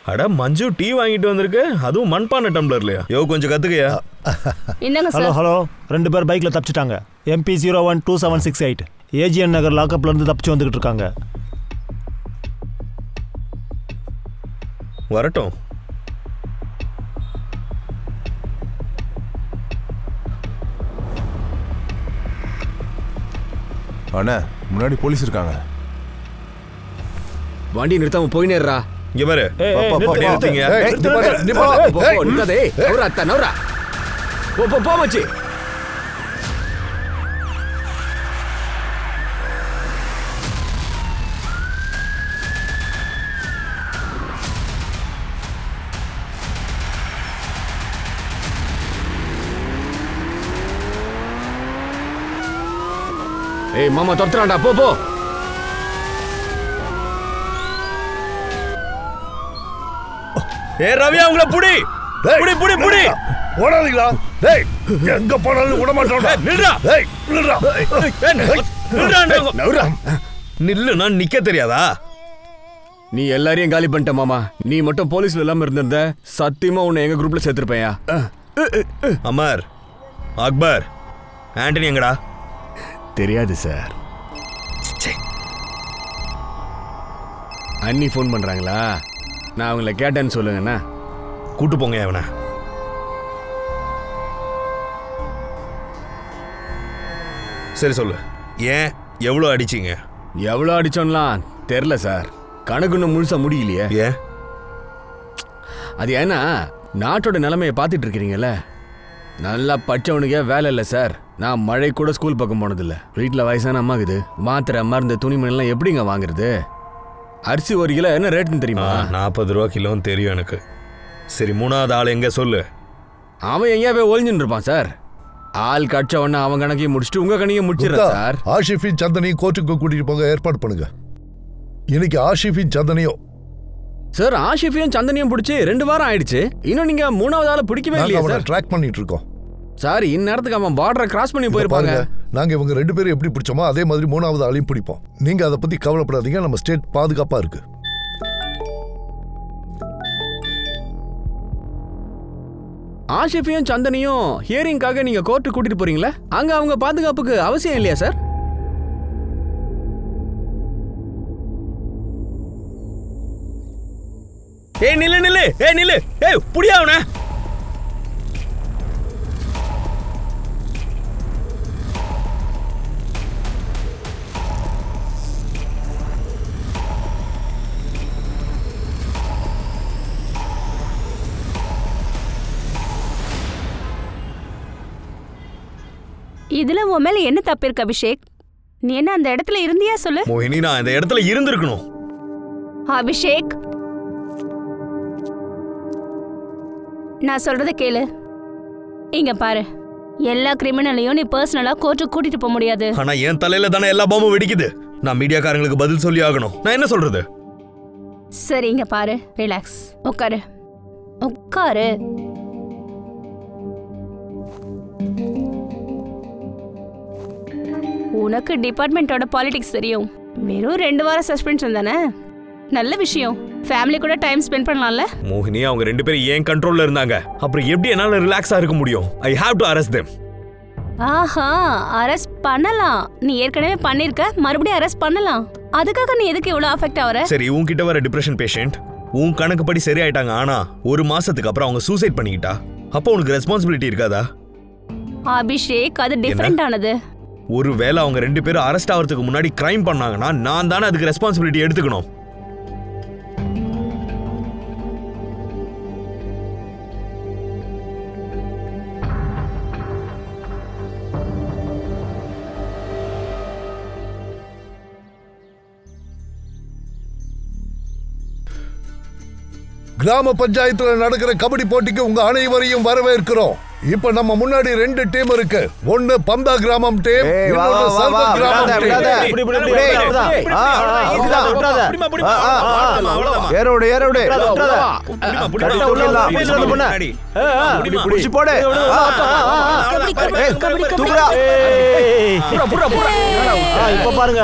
அட மஞ்சு டீ வாங்கிட்டு வந்திருக்கு, அதுவும் மண்பானை டம்ளர்லையா? யோ கொஞ்சம் கத்துக்கையா. என்னங்க சார்? ஹலோ 2 பேர் பைக்ல தப்பிச்சிட்டாங்க. MP 012768 ஏஜிஎன் நகர் லாக்அப்ல இருந்து தப்பிச்சு வந்துகிட்டு இருக்காங்க. வரட்டும். அண்ணா முன்னாடி போலீஸ் இருக்காங்க. வண்டி நிறுத்தாம போய் நேரா. இங்க பாரு. நிறுத்தீங்க. நிறுத்தாதே. நௌரா அத்தா நௌரா. போ மச்சி. ஏய் மாமா தொடுறான்டா, போ. ஏ ரவியா உங்களை புடி. புடி. ஓடாதீங்களா? டேய் எங்க போனாலும் விட மாட்டோம்டா. நில்றா. டேய் நில்றா. நௌரா. நில்லு, நான் நிக்க தெரியாதா? நீ எல்லாரையும் காலி பண்ணிட்ட மாமா. நீ மட்டும் போலீஸ்ல இல்லாம இருந்திருந்த சத்தியமா உன்னை எங்க குரூப்ல சேர்த்திருப்பேயா. அமர், அக்பர், ஆண்டனி எங்கடா? தெரியாது சார். அண்ணி ஃபோன் பண்றாங்களா? நான் அவங்கள கேட்டேன்னு சொல்லுங்கண்ணா. கூட்டு போங்க அவனை. சரி சொல்லு, ஏன் எவ்வளோ அடிச்சிங்க? எவ்வளோ அடிச்சோம்லாம் தெரில சார், கணக்குன்னு முழுசா முடியலையே. ஏன்? அது ஏன்னா நாட்டோட நிலைமையை பார்த்துட்டு இருக்கிறீங்கல்ல. நல்லா படிச்சவனுக்கே வேலை இல்லை சார். நான் மழை கூட ஸ்கூல் பக்கம் போனதில்லை. வீட்டில் வயசான அம்மாக்குது. மாத்திரை மருந்து துணிமணிலாம் எப்படிங்க வாங்குறது? அரிசி 1 கிலோ என்ன ரேட்டுன்னு தெரியுமா? 40 ரூபா கிலோன்னு தெரியும் எனக்கு. சரி, 3வது ஆள் எங்க சொல்லு. அவன் எங்கேயா போய் ஒளிஞ்சுன்னு இருப்பான் சார். ஆள் கட்ச உடனே அவன் கணக்கையும் முடிச்சுட்டு உங்க கணக்கையும் முடிச்சிடறேன் சார். ஆஷிஃபின் சந்தனையும் கோர்ட்டுக்கு கூட்டிட்டு போக ஏற்பாடு பண்ணுங்க. இன்னைக்கு ஆஷிஃபின் சந்தனையும் சார். ஆஷிஃபையும் சந்தனையும் பிடிச்சி 2 வாரம் ஆயிடுச்சு. இன்னும் நீங்க 3வது ஆளை பிடிக்கவே இல்லையா சார்? ட்ராக் பண்ணிட்டு இருக்கோம் சார். இந்நேரத்துக்கு அவன் பார்டரை கிராஸ் பண்ணி போயிருப்பாங்க. நாங்க இவங்க 2 பேரும் எப்படி பிடிச்சோமோ அதே மாதிரி 3வது ஆளையும் பிடிப்போம். நீங்க அதை பத்தி கவலைப்படாதீங்க. நம்ம ஸ்டேட் பாதுகாப்பா இருக்கு. ஆஷிஃபையும் சந்தனையும் ஹியரிங்காக நீங்க கோர்ட்டு கூட்டிட்டு போறீங்களா? அங்க அவங்க பாதுகாப்புக்கு அவசியம் இல்லையா சார்? ஏய் நில்லு. ஏய் புடியா அவனை. இதுல உன் மேல என்ன தப்பு இருக்கு அபிஷேக்? நீ என்ன அந்த இடத்துல இருந்தியா சொல்லு. மோகினி, நான் இந்த இடத்துல இருந்திருக்கணும். அபிஷேக், நான் சொல்றத கேளு. இங்க பாரு, எல்லா கிரிமினலையும் நீ பர்சனலா கோர்ட்டுக்கு கூட்டிட்டு போக முடியாது. ஆனா என் தலையில தானே எல்லா பாம்பும் வெடிக்குது. நான் மீடியாக்காரங்களுக்கு பதில் சொல்லி ஆகணும். நான் என்ன சொல்றது? சரி, இங்க பாரு, ரிலாக்ஸ், உட்காரு. உனக்கு டிபார்ட்மெண்டோட பாலிடிக்ஸ் தெரியும். வெறும் 2 வாரம் சஸ்பென்ஷன் தானே, நல்ல விஷயம். ஃபேமிலி கூட டைம் ஸ்பெண்ட் பண்ணலாம்ல. மோகினி, அவங்க 2 பேரும் ஏன் கண்ட்ரோல்ல இருந்தாங்க. அப்புறம் எப்படி என்னால ரிலாக்ஸா இருக்க முடியும்? I have to arrest them. ஆஹா, அரெஸ்ட் பண்ணலாம். நீ ஏற்கனவே பண்ணிருக்க, மறுபடியும் அரெஸ்ட் பண்ணலாம். அதுக்காக நீ எதுக்கு இவ்வளவு அஃபெக்ட் ஆவற? சரி, உன்கிட்ட வர டிப்ரெஷன் பேஷண்ட் உன் கணக்குப்படி சரியாயிட்டாங்க. ஆனா 1 மாசத்துக்கு அப்புறம் அவங்க சூசைட் பண்ணிக்கிட்டா, அப்போ உனக்கு ரெஸ்பான்சிபிலிட்டி இருக்காதா? அபிஷேக், அது டிஃபரெண்ட் ஆனது. ஒருவேளை அவங்க 2 பேரும் அரெஸ்ட் ஆகிறதுக்கு முன்னாடி கிரைம் பண்ணாங்கன்னா நான் தானே அதுக்கு ரெஸ்பான்சிபிலிட்டி எடுத்துக்கணும். கிராம பஞ்சாயத்துல நடக்கிற கபடி போட்டிக்கு உங்க அனைவரையும் வரவேற்கிறோம். இப்ப நம்ம முன்னாடி 2 டீம் இருக்கு. ஒன்னு பந்தா கிராமம் டீம், இன்னொன்னு சல்வ கிராமம் டீம். விட்டுறாத. ஏறோடு ஏறோடு புடிச்சு போடு. இப்ப பாருங்க,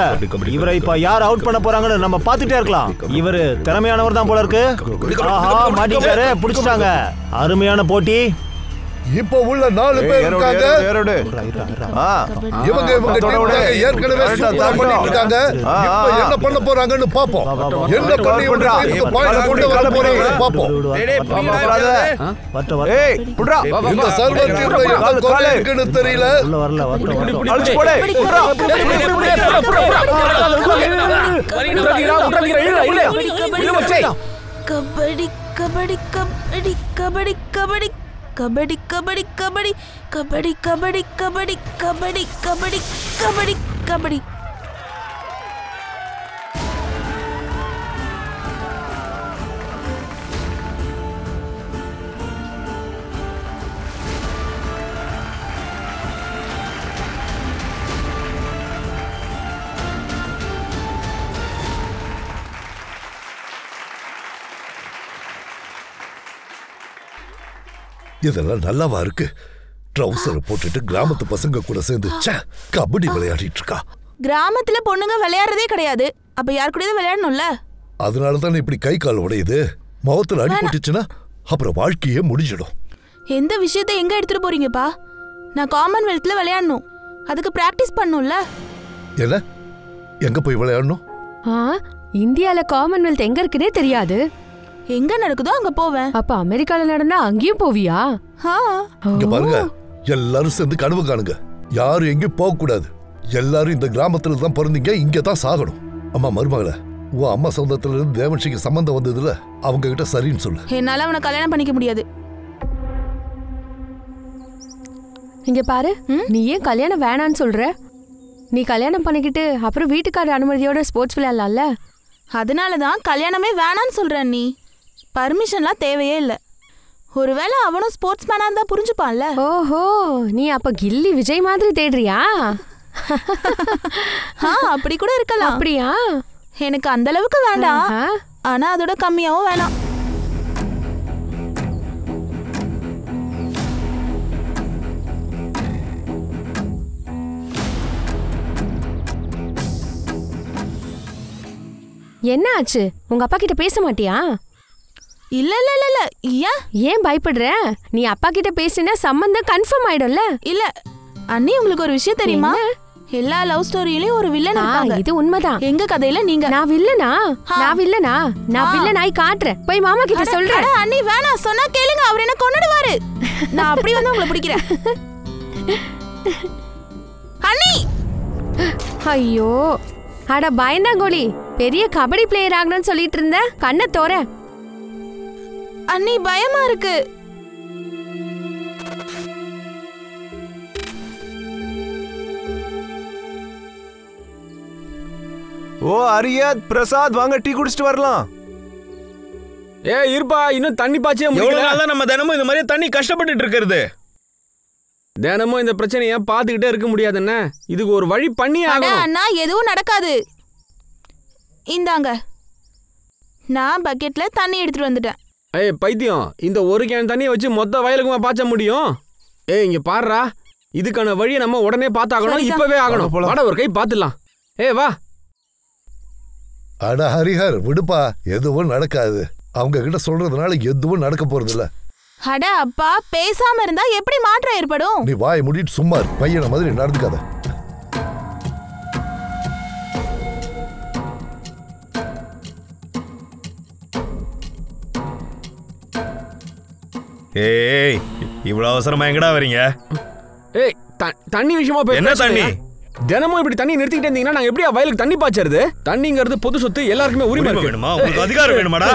இவரை இப்ப யார் அவுட் பண்ண போறாங்கன்னு நம்ம பாத்துட்டே இருக்கலாம். இவரு திறமையானவர் தான் போல இருக்கு. ஆஹா, மாட்டிக்கிட்டாரு, புடிச்சிட்டாங்க. அருமையான போட்டி. இப்போ உள்ள 4 பேர் இருக்காங்க. இவங்க ஏற்கனவே சூப்பரா பண்ணிட்டு இருக்காங்க. இப்போ என்ன பண்ண போறாங்கன்னு பாப்போம். என்ன பண்ணி இவங்க பாயிண்ட் கொண்டு வர போறாங்கன்னு பாப்போம். இந்த சர்வர் டீம்ல என்ன கோல் இருக்குன்னு தெரியல. அடிச்சு போடு. கபடி கபடி கபடி கபடி கபடி கபடி கபடி கபடி கபடி கபடி கபடி கபடி கபடி கபடி கபடி. இதெல்லாம் நல்லாவா இருக்கு? ட்ரவுசர் போட்டுட்டு கிராமத்து பசங்க கூட சேர்ந்து கபடி விளையாடிட்டு இருக்கா. கிராமத்துல பொண்ணுங்க விளையாடுறதே கிடையாது. அப்ப யார் கூட விளையாடணும்ல. அதனால தானே இப்படி கை கால் உடையுது. முகத்துல அடி போட்டுச்சுன்னா அப்புறம் வாழ்க்கையே முடிஞ்சிடும். எந்த விஷயத்தை எங்க எடுத்துட்டு போறீங்கப்பா? நான் காமன்வெல்த்ல விளையாடணும். அதுக்கு பிராக்டிஸ் பண்ணும்ல. என்ன எங்க போய் விளையாடணும்? இந்தியால காமன்வெல்த் எங்க இருக்குன்னே தெரியாது. எங்க நடக்குதோ அங்க போவேன். அப்ப அமெரிக்கால நடந்தா அங்கேயும் போவியா? இங்க பாருங்க, எல்லாரும் சேர்ந்து கனவு காணுங்க. யாரும் எங்கேயும் போக கூடாது. எல்லாரும் இந்த கிராமத்துல தான் பிறந்தீங்க, இங்க தான் சாகணும். அம்மா மருமகள, உன் அம்மா சொந்தத்துல இருந்து தேவன்ஷிக்கு சம்பந்தம் வந்ததுல அவங்க கிட்ட சரின்னு சொல்லு. என்னால அவனை கல்யாணம் பண்ணிக்க முடியாது. இங்க பாரு, நீ ஏன் கல்யாணம் வேணான்னு சொல்ற? நீ கல்யாணம் பண்ணிக்கிட்டு அப்புறம் வீட்டுக்கார அனுமதியோட ஸ்போர்ட்ஸ் விளையாடலாம்ல. அதனாலதான் கல்யாணமே வேணான்னு சொல்றேன். நீ பர்மிஷன்லாம் தேவையே இல்லை. ஒருவேளை அவனும் ஸ்போர்ட்ஸ் மேனா இருந்தா புரிஞ்சுப்பான்ல. ஓஹோ, நீ அப்ப கில்லி விஜய் மாதிரி தேடுறியா? அப்படி கூட இருக்கலாம். அப்படியா? எனக்கு அந்த அளவுக்கு வேண்டாம், ஆனா அதோட கம்மியாவும் வேணாம். என்ன ஆச்சு? உங்க அப்பா கிட்ட பேச மாட்டியா? இல்ல இல்ல இல்ல இல்ல. ஏன் பயப்படுற? நீ அப்பா கிட்ட பேசினா சம்பந்தம் கன்ஃபார்ம் ஆயிடும்ல. இல்ல அண்ணி, உங்களுக்கு ஒரு விஷயம் தெரியுமா? எல்லா லவ் ஸ்டோரியிலயும் ஒரு வில்லன் இருப்பாங்க. இது உண்மைதான். எங்க கதையில நீங்க. நான் வில்லனா? நான் வில்லனாய் காட்டுறேன். போய் மாமா கிட்ட சொல்றேன். அண்ணி வேணாம், சொன்னா கேளுங்க. அவர் என்ன கொன்னுடுவாரு. நான் அப்படி வந்து உங்களை பிடிக்கிறேன். அண்ணி! ஐயோ, அட பயந்தாங்கோலி, பெரிய கபடி பிளேயர் ஆகணும்னு சொல்லிட்டு இருந்த, கண்ணை தோற. அண்ணி பயமா இருக்கு. ஓ அரியாத், பிரசாத், வாங்க டீ குடிச்சிட்டு வரலாம். இருப்பா, இன்னும் தண்ணி பாய்ச்சே முடியல. நம்ம தினமும் இந்த மாதிரி தண்ணி கஷ்டப்பட்டு இருக்கிறது. தினமும் இந்த பிரச்சனையை பார்த்துக்கிட்டே இருக்க முடியாதுன்னு இதுக்கு ஒரு வழி பண்ணி ஆகணும். அண்ணா எதுவும் நடக்காது. இந்தாங்க, நான் பக்கெட்ல தண்ணி எடுத்துட்டு வந்துட்டேன். பைத்தியம், இந்த ஒரு கேன் தண்ணியை வச்சு மொத்த வயலுக்குமா பாய்ச்ச முடியும்? இங்க பாருடா, இதுக்கான வழியை நம்ம உடனே பார்த்தாகணும். இப்பவே ஆகணும். வாட ஒரு கை பார்த்துடலாம். வா. அட ஹரிஹர், விடுப்பா, எதுவும் நடக்காது. அவங்க கிட்ட சொல்றதுனால எதுவும் நடக்க போறது இல்ல. அட அப்பா, பேசாம இருந்தா எப்படி மாற்றம் ஏற்படும்? நீ வாயை மூடிட்டு சும்மா இரு. பையனை மாதிரி நடந்துக்காத. ஏய், இவ்வளவு அவசரமா எங்கடா வரீங்க? தண்ணி விஷயமா போய். என்ன தண்ணி? தினமும் இப்படி தண்ணி நிறுத்திக்கிட்டே இருந்தீங்கன்னா நாங்க எப்படி வயலுக்கு தண்ணி பாய்ச்சறது? தண்ணிங்கிறது பொது சொத்து, எல்லாருக்குமே உரிமை வேணுமா? உங்களுக்கு அதிகாரம் வேணுமாடா?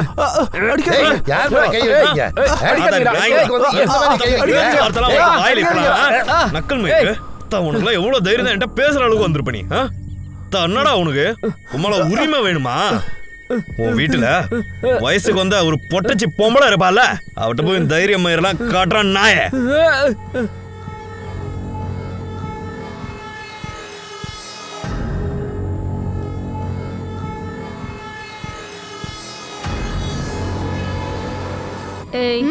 நக்கல் மேய்க்கு உனக்குலாம் எவ்வளவு தைரியம் தான் என்கிட்ட பேசுற அளவுக்கு வந்திருப்ப நீ? என்னடா உனக்கு உமால உரிமை வேணுமா? உன் வீட்டுல வயசுக்கு வந்த ஒரு பொட்டச்சி பொம்பளை இருப்பால, அவட்ட போய் தைரியம் மயிரெல்லாம் காட்டுறான் நாய. ஏய்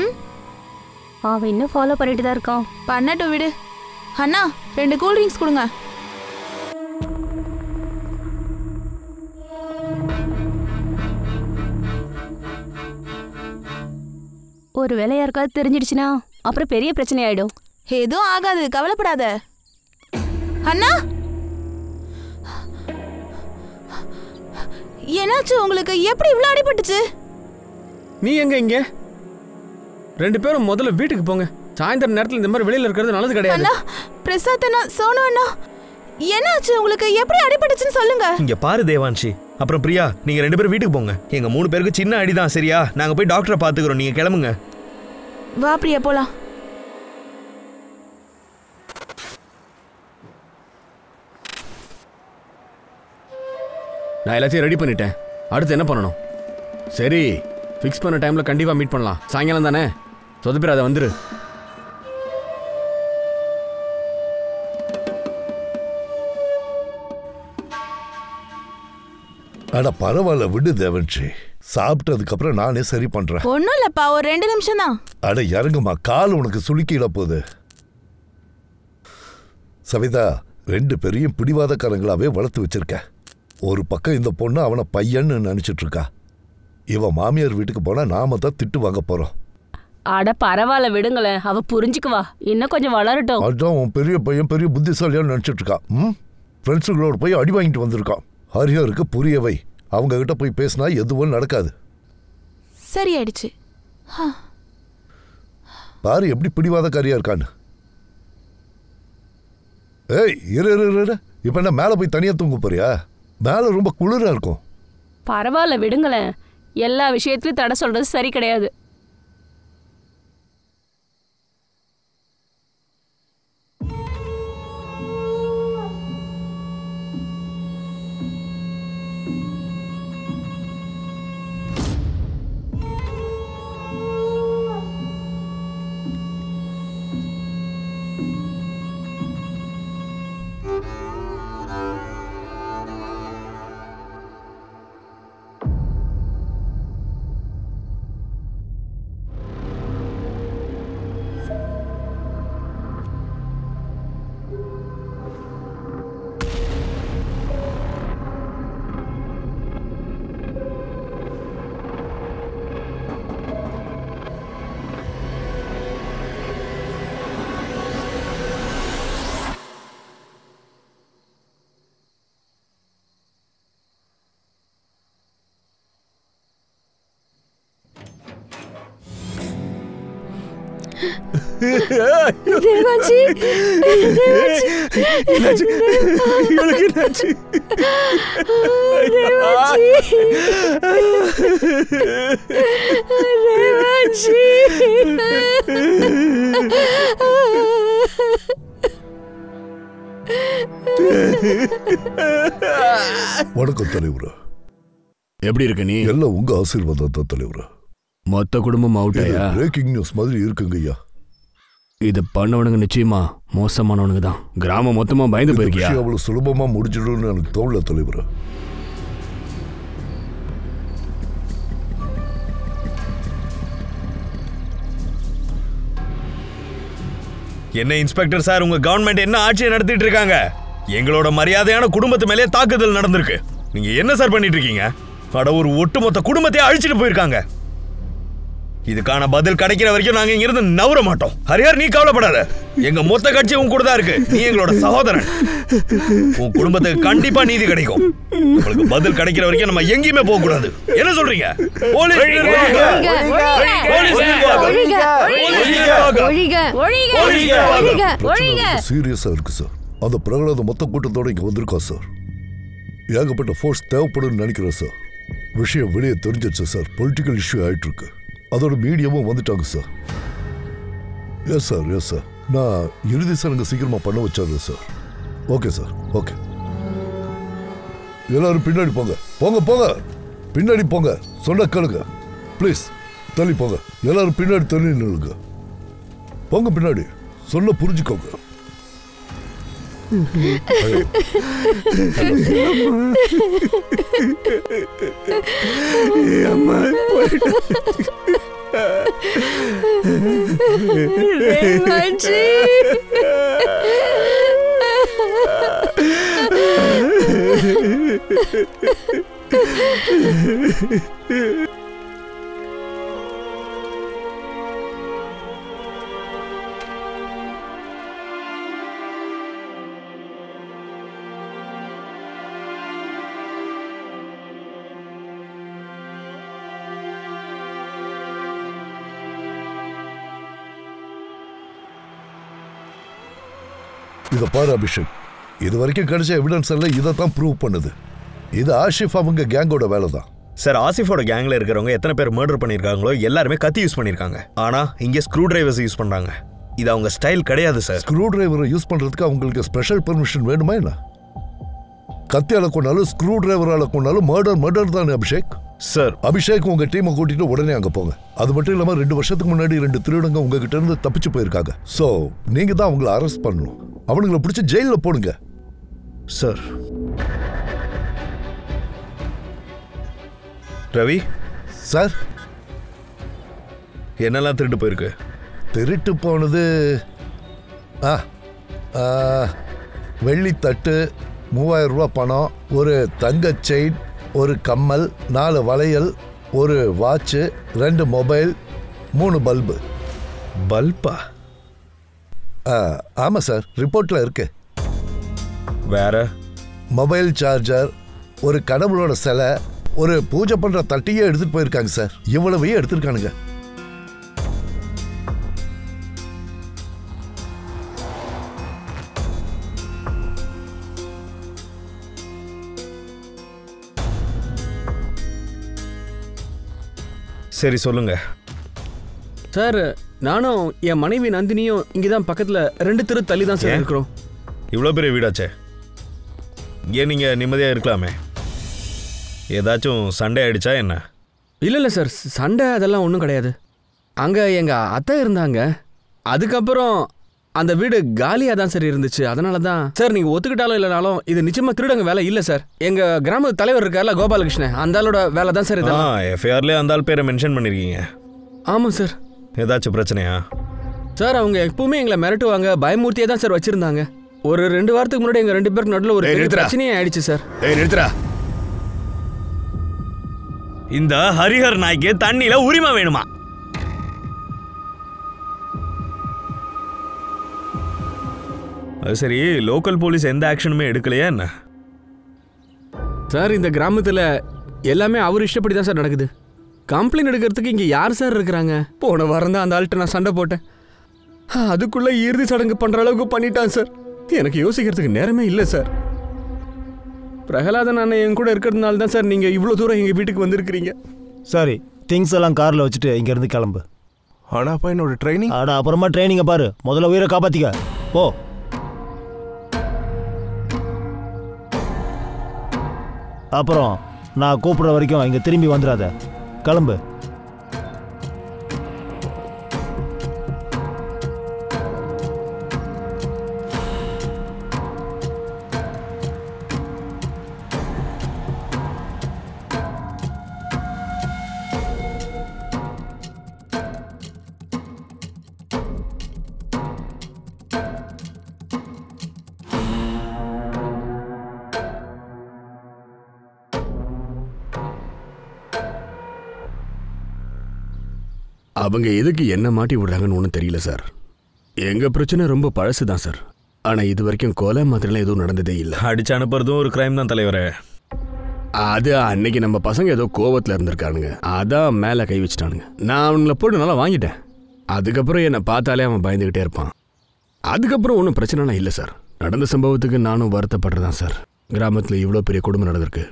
அவன் இன்னும் ஃபாலோ பண்ணிட்டு தான் இருக்கான். பண்ணட்டும் விடு. அண்ணா 2 கூல் ட்ரிங்க்ஸ் கொடுங்க. ஒரு வேலை யாருக்காவது தெரிஞ்சிடுச்சுன்னா அப்புறம் பெரிய பிரச்சனை ஆயிடும். எதுவும் ஆகாது, கவலைப்படாத. அண்ணா என்னாச்சு உங்களுக்கு? எப்படி இவ்வளவு அடிபட்டுச்சு? நீ எங்க இங்க? 2 பேரும் முதல்ல வீட்டுக்கு போங்க. சாயந்தரம் நேரத்துல இந்த மாதிரி வெளியில இருக்கிறது நல்லது கிடையாது. அண்ணா, பிரசாத் அண்ணா, சோனு அண்ணா, என்னாச்சு உங்களுக்கு? எப்படி அடிபட்டுச்சுன்னு சொல்லுங்க. இங்க பாரு தேவான்ஷி, அப்புறம் பிரியா, நீங்க 2 பேரும் வீட்டுக்கு போங்க. எங்க 3 பேருக்கு சின்ன அடிதான், சரியா? நாங்க போய் டாக்டரை பாத்துக்கிறோம், நீங்க கிளம்புங்க. வா பிரியா, போலாம். நான் எல்லாத்தையும் ரெடி பண்ணிட்டேன். அடுத்து என்ன பண்ணணும்? சரி, ஃபிக்ஸ் பண்ண டைம்ல கண்டிப்பா மீட் பண்ணலாம். சாயங்காலம் தானே? சொதப்பிராத, வந்துரு. அட பரவாயில்ல, விடு தேவன்ஷி. சாப்பிட்டதுக்கு அப்புறம் நானே சரி பண்றேன். ஒண்ணும் இல்லப்பா, ஒரு 2 நிமிஷம் தான். அட இறங்குமா, கால் உனக்கு சுளுக்கிட போகுது. சவிதா, 2 பேரையும் பிடிவாதக்காரங்களாவே வளர்த்து வச்சிருக்க. ஒரு பக்கம் இந்த பொண்ணு அவனை பையன்னு நினைச்சிட்டு இருக்கா. இவன் மாமியார் வீட்டுக்கு போனா நாம தான் திட்டு வாங்க போறோம். அட பரவாயில்ல விடுங்களேன், அவ புரிஞ்சுக்குவா. இன்னும் கொஞ்சம் வளரட்டும். அதான் உன் பெரிய பையன் பெரிய புத்திசாலியான்னு நினைச்சிட்டு இருக்கா. ஃப்ரெண்ட்ஸுகளோட போய் அடி வாங்கிட்டு வந்திருக்கான். ஹரிஹருக்கு புரியவை. அவங்க கிட்ட போய் பேசினா எதுவும் நடக்காது. சரி ஆயிடுச்சு. பாரு எப்படி பிடிவாதக்காரியா இருக்கான்னு. ஏய் இரு இரு இரு. இப்ப என்ன மேல போய் தனியா தூங்க போறியா? மேல ரொம்ப குளிரா இருக்கும். பரவாயில்ல விடுங்களேன், எல்லா விஷயத்திலும் தடை சொல்றது சரி கிடையாது. தேவான்ஷி, வணக்கம் தலைவரா. எப்படி இருக்க நீ? எல்லாம் உங்க ஆசீர்வாதம் தான் தலைவரா. மொத்த குடும்பம் அவுட் ஆயா? பிரேக்கிங் நியூஸ் மாதிரி இருக்குங்க ஐயா. இது பண்ணவனுங்க நிச்சயமா மோசமானவனுங்க தான். கிராமம் மொத்தமா பயந்து போயிருக்கியா? அவ்வளவு சுலபமா முடிஞ்சிடும்னு எனக்கு தோணல தலைவரா. என்ன இன்ஸ்பெக்டர் சார், உங்க கவர்மெண்ட் என்ன ஆட்சியை நடத்திட்டு இருக்காங்க? எங்களோட மரியாதையான குடும்பத்து மேலே தாக்குதல் நடந்திருக்கு. நீங்க என்ன சார் பண்ணிட்டு இருக்கீங்க? அட, ஒரு ஒட்டுமொத்த குடும்பத்தையே அழிச்சிட்டு போயிருக்காங்க. இதுக்கான பதில் கிடைக்கிற வரைக்கும் நாங்க இங்க இருந்து நவர மாட்டோம். ஹரிஹர், நீ கவலைப்படாத. எங்க மொத்த கட்சி உன் கூட தான் இருக்கு. நீ எங்களோட சகோதரன். உன் குடும்பத்துக்கு கண்டிப்பா நீதி கிடைக்கும். உங்களுக்கு பதில் கிடைக்கிற வரைக்கும் நம்ம எங்கேயுமே போக கூடாது. என்ன சொல்றீங்க? சீரியஸா இருக்கு சார். அந்த பிரகலாத மொத்த கூட்டத்தோட இங்க வந்திருக்கா சார். ஏகப்பட்ட ஃபோர்ஸ் தேவைப்படும் நினைக்கிறேன் சார். விஷயம் வெளியே தெரிஞ்சிருச்சு சார். பொலிட்டிக்கல் இஷ்யூ ஆயிட்டு இருக்கு. அதோட மீடியாவும் வந்துட்டாங்க sir. Yes sir, yes sir. நான் இறுதி சடங்கு சீக்கிரமா பண்ண வச்சிடுறேன் சார். Okay sir, okay. எல்லாரும் பின்னாடி போங்க, போங்க போங்க, பின்னாடி போங்க. சொன்ன கேளுங்க ப்ளீஸ். தள்ளி போங்க, எல்லாரும் பின்னாடி தள்ளி நில்லுங்க. போங்க பின்னாடி, சொன்ன புரிஞ்சுக்கோங்க. அம்மா மச்சி. இதை பாரு அபிஷேக், இது வரைக்கும் கிடைச்ச எவிடன்ஸ் எல்லாம் இதை தான் ப்ரூவ் பண்ணுது. இது ஆஷிஃப் அவங்க கேங்கோட வேலை தான். சார், ஆசிஃபோட கேங்ல இருக்கிறவங்க எத்தனை பேர் மர்டர் பண்ணியிருக்காங்களோ எல்லாருமே கத்தி யூஸ் பண்ணியிருக்காங்க. ஆனா இங்கே ஸ்க்ரூ டிரைவர்ஸ் யூஸ் பண்றாங்க. இது அவங்க ஸ்டைல் கிடையாது சார். ஸ்க்ரூ டிரைவரை யூஸ் பண்றதுக்கு அவங்களுக்கு ஸ்பெஷல் பெர்மிஷன் வேணுமா என்ன? கத்தியால கொண்டாலும் ஸ்க்ரூ டிரைவரால கொண்டாலும் மர்டர் தானே அபிஷேக். சார், அபிஷேக் உங்க டீமை கூட்டிட்டு உடனே அங்க போங்க. அது மட்டும் இல்லாம 2 வருஷத்துக்கு முன்னாடி 2 திருடங்க உங்ககிட்ட இருந்து தப்பிச்சு போயிருக்காங்க. சோ நீங்க தான் அவங்களை அரெஸ்ட் பண்ணணும். அவனுங்களை பிடிச்சி ஜெயில போடுங்க. சார். ரவி சார், என்னெல்லாம் திருட்டு போயிருக்கு? திருட்டு போனது வெள்ளி தட்டு, 3000 ரூபாய் பணம், ஒரு தங்க செயின், ஒரு கம்மல், 4 வளையல், ஒரு வாட்சு, 2 மொபைல், 3 பல்பு. பல்பா? ஆமாம் சார், ரிப்போர்ட்டில் இருக்கு. வேற? மொபைல் சார்ஜர், ஒரு கடவுளோட சிலை, ஒரு பூஜை பண்ணுற தட்டியே எடுத்துகிட்டு போயிருக்காங்க சார். இவ்வளவையே எடுத்துருக்கானுங்க. சரி சொல்லுங்க சார். நானும் என் மனைவி நந்தினியும் இங்கே தான் பக்கத்தில் 2 தெரு தள்ளி தான் சார் இருக்கிறோம். இவ்வளோ பெரிய வீடாச்சே, ஏன் நீங்கள் நிம்மதியாக இருக்கலாமே? ஏதாச்சும் சண்டே ஆயிடுச்சா என்ன? இல்லை சார், சண்டை அதெல்லாம் ஒன்றும் கிடையாது. அங்கே எங்கள் அத்தை இருந்தாங்க. அதுக்கப்புறம் அந்த வீடு காலியாக தான் சார் இருந்துச்சு. அதனால தான் சார், நீங்கள் ஒத்துக்கிட்டாலும் இல்லைனாலும் இது நிச்சயமாக திருடங்க வேலை இல்லை சார். எங்கள் கிராம தலைவர் இருக்கார்ல கோபாலகிருஷ்ணன், அந்த ஆளோட வேலை தான் சார். எஃப்ஐஆர்லேயே அந்த ஆள் பேரை மென்ஷன் பண்ணியிருக்கீங்க. ஆமாம் சார். ஏதாச்சும் பிரச்சனையா? சார், அவங்க எப்பவுமே எங்களை மிரட்டுவாங்க, பயமூர்த்தியே தான் சார் வச்சுருந்தாங்க. ஒரு 2 வாரத்துக்கு முன்னாடி எங்கள் 2 பேருக்கு நடுவில் ஒரு பிரச்சனையே ஆயிடுச்சு சார். நிறுத்துறா. இந்த ஹரிஹர் நாய்க்கு தண்ணியில உரிமை வேணுமா? அது சரி, லோக்கல் போலீஸ் எந்த ஆக்ஷனுமே எடுக்கலையா என்ன? சார், இந்த கிராமத்தில் எல்லாமே அவர் இஷ்டப்படி தான் சார் நடக்குது. கம்ப்ளைண்ட் எடுக்கிறதுக்கு இங்கே யார் சார் இருக்கிறாங்க? போன வாரம் தான் அந்த ஆள்கிட்ட நான் சண்டை போட்டேன். அதுக்குள்ளே இறுதி சடங்கு பண்ணுற அளவுக்கு பண்ணிட்டான் சார். எனக்கு யோசிக்கிறதுக்கு நேரமே இல்லை சார். பிரகலாதன் அண்ணன் என் கூட இருக்கிறதுனால தான் சார் நீங்கள் இவ்வளோ தூரம் எங்கள் வீட்டுக்கு வந்திருக்கிறீங்க. சரி, திங்ஸ் எல்லாம் காரில் வச்சுட்டு இங்கேருந்து கிளம்பு. ஆனாப்பா என்னோட ட்ரைனிங். அப்புறமா ட்ரைனிங்கை பாரு. முதல்ல உயிரை காப்பாற்றிக்க போ. அப்புறம் நான் கூப்பிடுற வரைக்கும் இங்கே திரும்பி வந்துடாத. கிளம்பு. அவங்க எதுக்கு என்ன மாட்டி விடுறாங்கன்னு ஒன்றும் தெரியல சார். எங்கள் பிரச்சனை ரொம்ப பழசு தான் சார். ஆனால் இது வரைக்கும் கொலை மாதிரிலாம் எதுவும் நடந்ததே இல்லை. அடிச்சு அனுப்புறதும் ஒரு கிரைம் தான் தலைவரே. அது அன்னைக்கு நம்ம பசங்க ஏதோ கோவத்தில் இருந்திருக்கானுங்க, அதான் மேலே கை வச்சுட்டானுங்க. நான் அவங்கள போட்டு நல்லா வாங்கிட்டேன். அதுக்கப்புறம் என்னை பார்த்தாலே அவன் பயந்துக்கிட்டே இருப்பான். அதுக்கப்புறம் ஒன்றும் பிரச்சனைலாம் இல்லை சார். நடந்த சம்பவத்துக்கு நானும் வருத்தப்படுறதான் சார். கிராமத்தில் இவ்வளோ பெரிய குடும்பம் நடந்திருக்கு.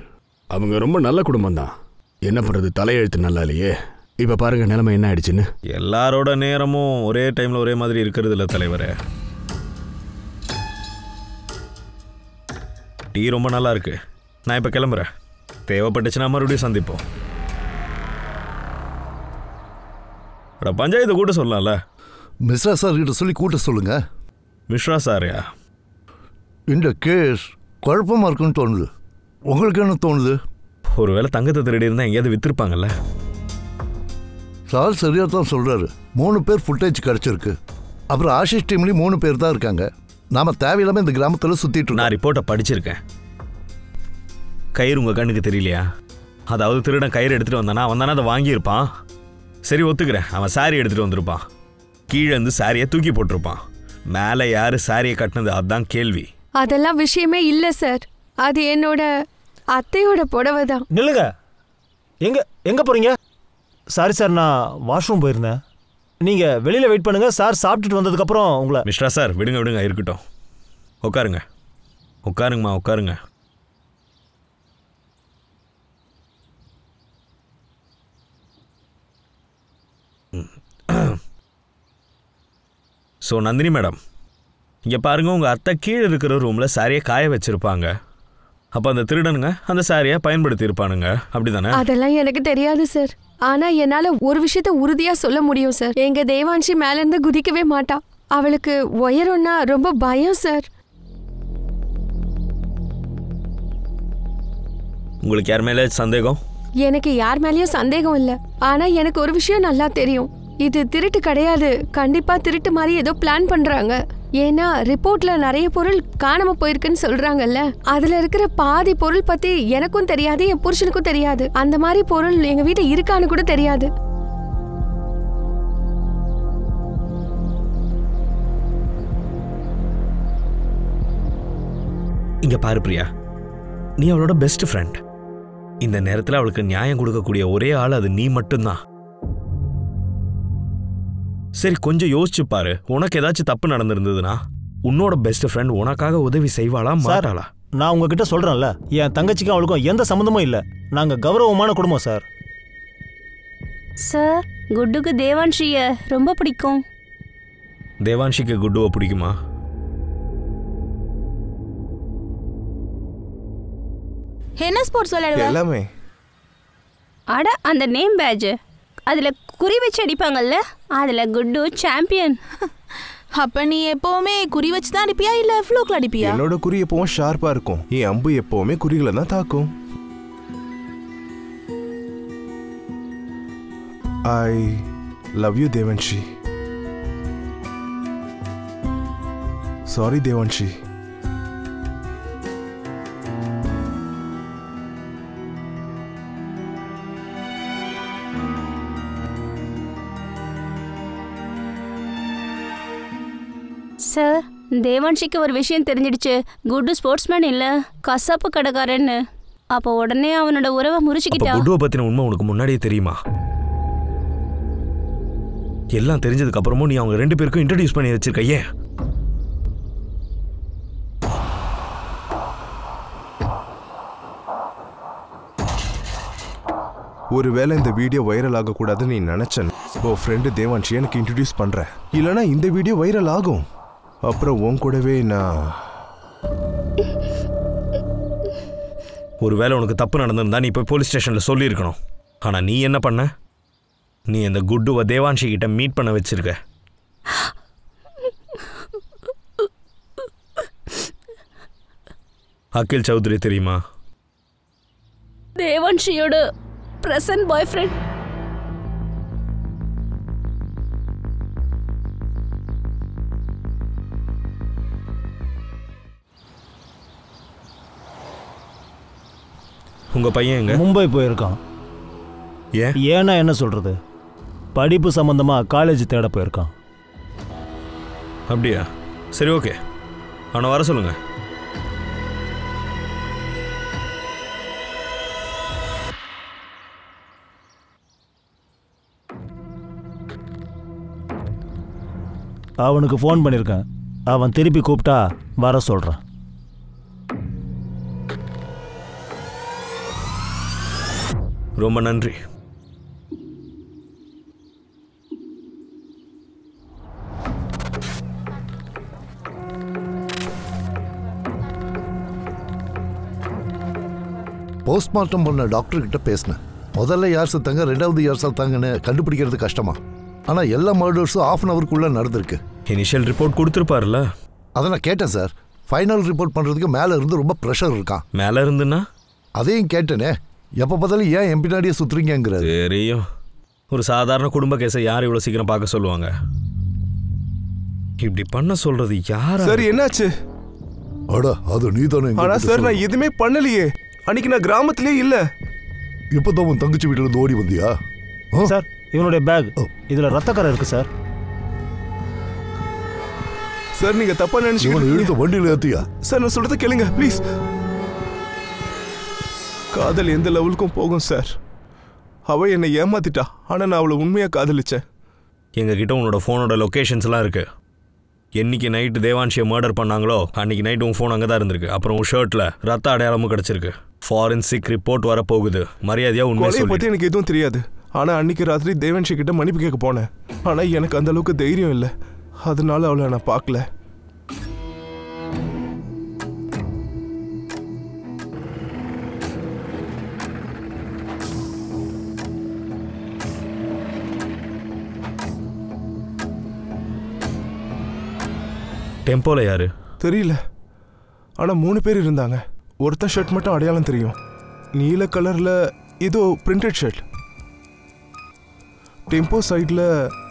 அவங்க ரொம்ப நல்ல குடும்பம் தான். என்ன பண்ணுறது, தலையெழுத்து நல்லா இல்லையே. இப்போ பாருங்க நிலைமை என்ன ஆயிடுச்சுன்னு. எல்லாரோட நேரமும் ஒரே டைமில் ஒரே மாதிரி இருக்கிறது இல்லை தலைவரே. டீ ரொம்ப நல்லா இருக்கு. நான் இப்போ கிளம்புறேன். தேவைப்பட்டுச்சுன்னா மறுபடியும் சந்திப்போம். பஞ்சாயத்து கூட்ட சொல்லலாம்ல. மிஸ்ரா சார் கிட்ட சொல்லி கூட்ட சொல்லுங்க. மிஸ்ரா சாரையா? இந்த கேஸ் குழப்பமா இருக்குன்னு தோணுது. உங்களுக்கு என்ன தோணுது? ஒருவேளை தங்கத்தை திருடி இருந்தால் எங்கேயாவது விற்றுருப்பாங்கல்ல. சார் சரியா தான் சொல்றாரு. 3 பேர் ஃபுட்டேஜ் கிடைச்சிருக்கு. அப்புறம் ஆஷிஷ் டீம்லயும் 3 பேர் தான் இருக்காங்க. நாம தேவையில்லாம இந்த கிராமத்துல சுத்திட்டு இருக்கோம். நான் ரிப்போர்ட்டை படிச்சிருக்கேன். கயிறு உங்க கண்ணுக்கு தெரியலையா? அதாவது திருடன் கயிறு எடுத்துட்டு வந்தானா அவன் தானே அதை வாங்கியிருப்பான். சரி ஒத்துக்கிறேன், அவன் சாரி எடுத்துட்டு வந்திருப்பான். கீழே இருந்து சாரியை தூக்கி போட்டிருப்பான். மேலே யாரு சாரியை கட்டினது அதுதான் கேள்வி. அதெல்லாம் விஷயமே இல்லை சார். அது என்னோட அத்தையோட புடவை தான். நில்லுங்க. எங்க எங்க போறீங்க? சாரி சார், நான் வாஷ்ரூம் போயிருந்தேன். நீங்க வெளியில வெயிட் பண்ணுங்க. சார் சாப்பிட்டுட்டு வந்ததுக்கு அப்புறம் உங்களை. மிஸ்டர் சார் விடுங்க விடுங்க, இருக்கட்டும். உட்காருங்க உட்காருங்கம்மா உட்காருங்க. ஸோ நந்தினி மேடம், இங்கே பாருங்க, உங்கள் அத்தை கீழே இருக்கிற ரூமில் சாரியை காய வச்சிருப்பாங்க. அப்போ அந்த திருடனுங்க அந்த சாரியை பயன்படுத்தி இருப்பானுங்க, அப்படி தானே? அதெல்லாம் எனக்கு தெரியாது சார். ஆனா என்னால ஒரு விஷயத்த உறுதியா சொல்ல முடியும் சார். எங்க தேவான்ஷி மேல இருந்து குதிக்கவே மாட்டா. அவளுக்கு உயரம்னா ரொம்ப பயம் சார். உங்களுக்கு யார் மேலே சந்தேகம்? எனக்கு யார் மேலேயும் சந்தேகம் இல்லை. ஆனா எனக்கு ஒரு விஷயம் நல்லா தெரியும். இது திருட்டு கிடையாது. கண்டிப்பா திருட்டு மாதிரி ஏதோ பிளான் பண்றாங்க. ஏன்னா ரிப்போர்ட்ல நிறைய பொருள் காணாம போயிருக்குன்னு சொல்றாங்கல்ல. அதுல இருக்கிற பாதி பொருள் பத்தி எனக்கும் தெரியாது, என் புருஷனுக்கும் தெரியாது. அந்த மாதிரி பொருள் எங்க வீட்டுல இருக்கான்னு கூட தெரியாது. இங்க பாரு பிரியா, நீ அவளோட பெஸ்ட் ஃப்ரெண்ட். இந்த நேரத்தில் அவளுக்கு நியாயம் கொடுக்கக்கூடிய ஒரே ஆள் அது நீ மட்டும்தான். சரி கொஞ்சம் யோசிச்சு பாரு. உனக்கு ஏதாச்சும் தப்பு நடந்திருந்ததுன்னா உன்னோட பெஸ்ட் ஃப்ரெண்ட் உனக்காக உதவி செய்வாளா மாட்டாளா? நான் உங்ககிட்ட சொல்றேன்ல, என் தங்கச்சிக்கும் அவளுக்கும் எந்த சம்மந்தமும் இல்லை. நாங்க கௌரவமான குடும்பம் சார். சார், குட்டுக்கு தேவான்ஷிய ரொம்ப பிடிக்கும். தேவான்ஷிக்கு குட்டுவை பிடிக்குமா? என்ன ஸ்போர்ட்ஸ் விளையாடுவ? எல்லாமே. அட, அந்த நேம் பேட்ஜ் அதுல குறி வச்சு அடிப்பாங்கல்ல, அதுல குட்டு சாம்பியன். அப்ப நீ எப்பவுமே குறி வச்சு தான் அடிப்பியா இல்ல ஃப்ளூக்ல அடிப்பியா? என்னோட குறி எப்பவும் ஷார்ப்பா இருக்கும். என் அம்பு எப்பவுமே குறிகளை தான் தாக்கும். I love you Devanshi. Sorry Devanshi. Sir, தேவான்ஷிக்கு ஒரு விஷயம் தெரிஞ்சிடுச்சு. குட்டு ஸ்போர்ட்ஸ்மேன் இல்ல, கசாப்பு கடைக்காரன்னு. அப்போ உடனே அவனோட உறவை முறிச்சுக்கிட்டா. குட்டுவை பத்தின உண்மை உனக்கு முன்னாடியே தெரியுமா? எல்லாம் தெரிஞ்சதுக்கு அப்புறமும் நீ அவங்க 2 பேருக்கும் இன்ட்ரடியூஸ் பண்ணி வச்சிருக்க. ஏன்? ஒருவேளை இந்த வீடியோ வைரல் ஆகக்கூடாதுன்னு நீ நினைச்சேன். உன் ஃப்ரெண்டு தேவான்ஷி எனக்கு இன்ட்ரடியூஸ் பண்ற. இல்லைன்னா இந்த வீடியோ வைரல் ஆகும். அப்புறம் உன் கூடவே நான். ஒருவேளை உனக்கு தப்பு நடந்திருந்தா நீ போய் போலீஸ் ஸ்டேஷன்ல சொல்லியிருக்கணும். ஆனா நீ என்ன பண்ண? நீ அந்த குட்டுவை தேவான்ஷி கிட்ட மீட் பண்ண வச்சிருக்க. அகில் சௌத்ரி தெரியுமா? தேவான்ஷியோட பிரசன்ட் பாய் ஃப்ரெண்ட். உங்க பையன் எங்க? மும்பை போயிருக்கான். ஏன்னா என்ன சொல்றது, படிப்பு சம்பந்தமா காலேஜ் தேட போயிருக்கான். அப்படியா? சரி ஓகே, அவனை வர சொல்லுங்க. அவனுக்கு ஃபோன் பண்ணியிருக்கேன். அவன் திருப்பி கூப்பிட்டா வர சொல்கிறான். ரொம்ப நன்றி. போஸ்ட்மார்ட்டம் பண்ண டாக்டர் கிட்ட பேசினேன். முதல்ல யார் செத்தாங்க, 2வது யார் செத்தாங்கன்னு கண்டுபிடிக்கிறது கஷ்டமா. ஆனால் எல்லா மர்டர்ஸும் 1/2 hourக்குள்ளே நடந்திருக்கு. இனிஷியல் ரிப்போர்ட் கொடுத்துருப்பார்ல? அதை நான் கேட்டேன் சார். ஃபைனல் ரிப்போர்ட் பண்ணுறதுக்கு மேலே இருந்து ரொம்ப ப்ரெஷர் இருக்கான். மேலே இருந்துன்னா? அதையும் கேட்டேனே. எப்போ பார்த்தாலும் ஏன் என் பின்னாடியே சுற்றுறீங்கிறது. தெரியும். ஒரு சாதாரண குடும்ப கேஸை யார் இவ்வளோ சீக்கிரம் பார்க்க சொல்லுவாங்க? இப்படி பண்ண சொல்றது யாரா? சார் என்னாச்சு? அடா அது நீ தானே. ஆனா சார் நான் எதுவுமே பண்ணலையே. அன்னைக்கு நான் கிராமத்திலே இல்ல. இப்பதான் உன் தங்கச்சி வீட்டுல இருந்து ஓடி வந்தியா? சார் இவனுடைய பேக் இதுல ரத்தக்கரை இருக்கு சார். சார் நீங்க தப்பா நினைச்சீங்க. எடுத்த வண்டியில ஏத்தியா? சார் நான் சொல்றத கேளுங்க ப்ளீஸ். காதல் எந்த லெவலுக்கும் போகும் சார். அவ என்னை ஏமாத்திட்டா. ஆனா நான் அவளை உண்மையா காதலிச்சேன். எங்ககிட்ட உன்னோட ஃபோனோட லொக்கேஷன்ஸ்லாம் இருக்கு. என்னைக்கு நைட்டு தேவான்ஷியை மர்டர் பண்ணாங்களோ அன்னைக்கு நைட்டு உன் ஃபோன் அங்கே தான் இருந்திருக்கு. அப்புறம் உன் ஷர்ட்டில் ரத்த அடையாளமும் கிடச்சிருக்கு. ஃபாரன்சிக் ரிப்போர்ட் வர போகுது. மரியாதையாக உண்மையை கொலையை பற்றி எனக்கு எதுவும் தெரியாது. ஆனால் அன்னைக்கு ராத்திரி தேவான்ஷி கிட்ட மன்னிப்பு கேட்க போனேன். ஆனால் எனக்கு அந்த அளவுக்கு தைரியம் இல்லை. அதனால அவளை நான் பார்க்கல. டெம்போல யாரு தெரியல. ஆனா 3 பேர் இருந்தாங்க. ஒருத்தன் ஷர்ட் மட்டும் அடையாளம் தெரியும். நீல கலர்ல ஏதோ பிரிண்டட் ஷர்ட். டெம்போ சைட்ல